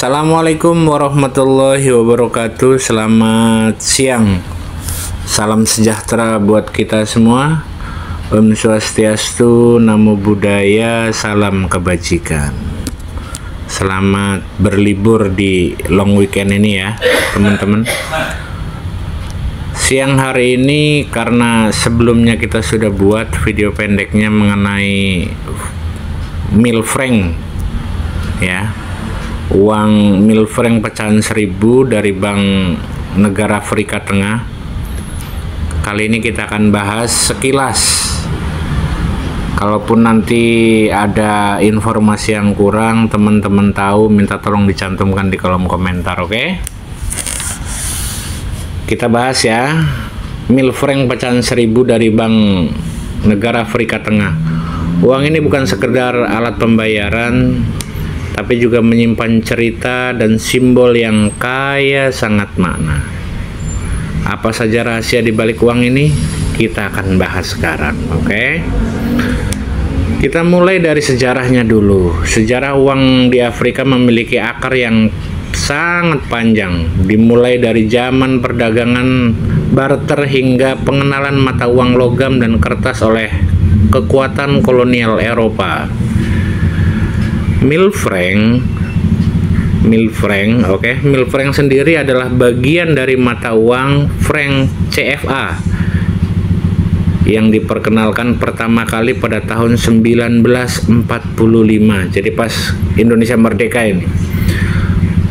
Assalamualaikum warahmatullahi wabarakatuh. Selamat siang. Salam sejahtera buat kita semua. Om Swastiastu, Namo Buddhaya, salam kebajikan. Selamat berlibur di long weekend ini ya, teman-teman. Siang hari ini, karena sebelumnya kita sudah buat video pendeknya mengenai mil franc ya, uang mil franc pecahan 1000 dari Bank Negara Afrika Tengah. Kali ini kita akan bahas sekilas. Kalaupun nanti ada informasi yang kurang, teman-teman tahu, minta tolong dicantumkan di kolom komentar, oke? Kita bahas ya, mil franc pecahan 1000 dari Bank Negara Afrika Tengah. Uang ini bukan sekedar alat pembayaran, tapi juga menyimpan cerita dan simbol yang kaya sangat makna. Apa saja rahasia di balik uang ini? Kita akan bahas sekarang, oke? Kita mulai dari sejarahnya dulu. Sejarah uang di Afrika memiliki akar yang sangat panjang, dimulai dari zaman perdagangan barter hingga pengenalan mata uang logam dan kertas oleh kekuatan kolonial Eropa. Mil franc sendiri adalah bagian dari mata uang franc CFA yang diperkenalkan pertama kali pada tahun 1945. Jadi pas Indonesia merdeka ini,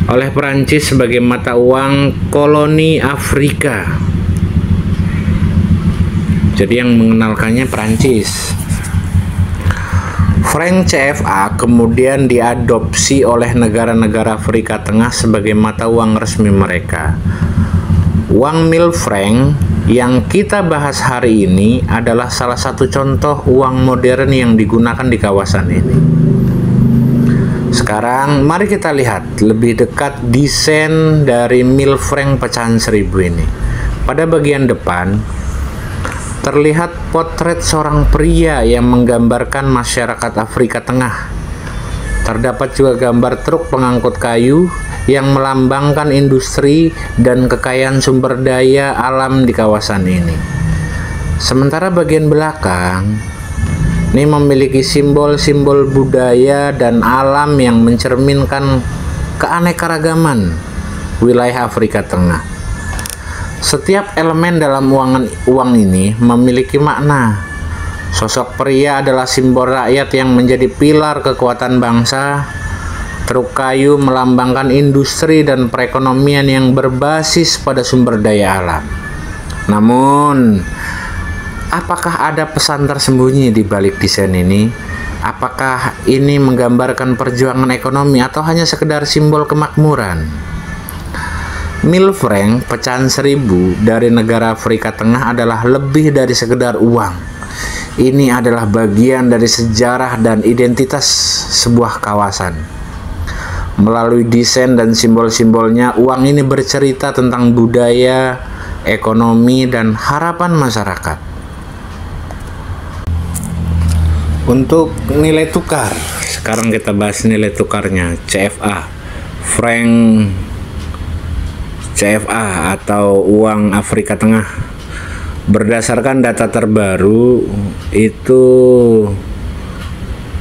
oleh Perancis sebagai mata uang koloni Afrika. Jadi yang mengenalkannya Perancis. Franc CFA kemudian diadopsi oleh negara-negara Afrika Tengah sebagai mata uang resmi mereka. Uang mil franc yang kita bahas hari ini adalah salah satu contoh uang modern yang digunakan di kawasan ini. Sekarang mari kita lihat lebih dekat desain dari mil franc pecahan 1000 ini. Pada bagian depan terlihat potret seorang pria yang menggambarkan masyarakat Afrika Tengah. Terdapat juga gambar truk pengangkut kayu yang melambangkan industri dan kekayaan sumber daya alam di kawasan ini. Sementara bagian belakang ini memiliki simbol-simbol budaya dan alam yang mencerminkan keanekaragaman wilayah Afrika Tengah. Setiap elemen dalam uang ini memiliki makna. Sosok pria adalah simbol rakyat yang menjadi pilar kekuatan bangsa. Truk kayu melambangkan industri dan perekonomian yang berbasis pada sumber daya alam. Namun, apakah ada pesan tersembunyi di balik desain ini? Apakah ini menggambarkan perjuangan ekonomi atau hanya sekedar simbol kemakmuran? Mil franc pecahan 1000 dari negara Afrika Tengah adalah lebih dari sekedar uang. Ini adalah bagian dari sejarah dan identitas sebuah kawasan. Melalui desain dan simbol-simbolnya, uang ini bercerita tentang budaya, ekonomi, dan harapan masyarakat. Untuk nilai tukar, sekarang kita bahas nilai tukarnya, CFA. Franc CFA atau uang Afrika Tengah. Berdasarkan data terbaru, itu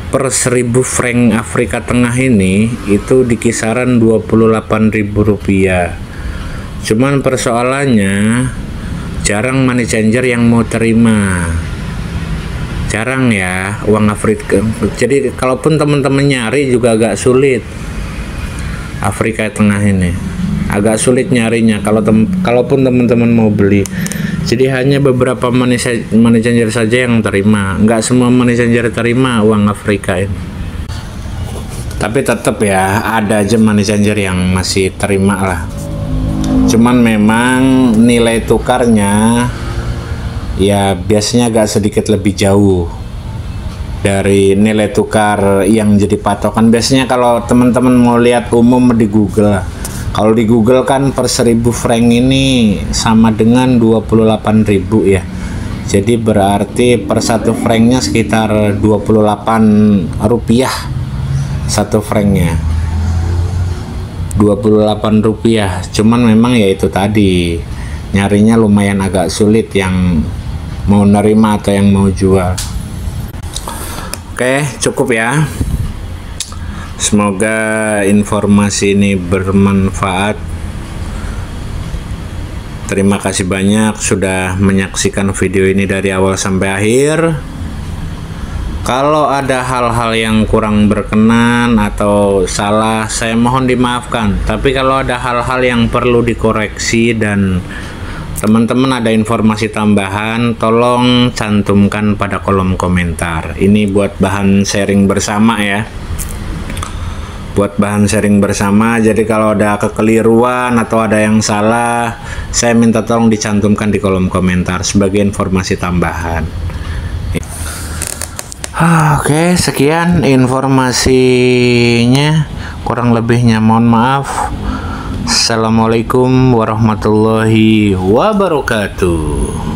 per 1000 franc Afrika Tengah ini itu di kisaran Rp28.000. Cuman persoalannya jarang money changer yang mau terima. Jarang ya uang Afrika. Jadi kalaupun teman-teman nyari juga agak sulit. Afrika Tengah ini agak sulit nyarinya kalaupun teman-teman mau beli. Jadi hanya beberapa money changer saja yang terima. Nggak semua money changer terima uang Afrika ini. Tapi tetap ya ada aja money changer yang masih terima lah. Cuman memang nilai tukarnya ya biasanya agak sedikit lebih jauh dari nilai tukar yang jadi patokan. Biasanya kalau teman-teman mau lihat umum di Google, kalau di Google kan per 1000 franc ini sama dengan 28.000 ya. Jadi berarti per 1 francnya sekitar 28 rupiah 1 francnya. Rp28. Cuman memang ya itu tadi, nyarinya lumayan agak sulit yang mau nerima atau yang mau jual. Oke, cukup ya. Semoga informasi ini bermanfaat. Terima kasih banyak sudah menyaksikan video ini dari awal sampai akhir. Kalau ada hal-hal yang kurang berkenan atau salah, saya mohon dimaafkan. Tapi kalau ada hal-hal yang perlu dikoreksi dan teman-teman ada informasi tambahan, tolong cantumkan pada kolom komentar. Ini buat bahan sharing bersama ya. Buat bahan sharing bersama, jadi kalau ada kekeliruan atau ada yang salah, saya minta tolong dicantumkan di kolom komentar sebagai informasi tambahan. Oke, sekian informasinya, kurang lebihnya mohon maaf. Assalamualaikum warahmatullahi wabarakatuh.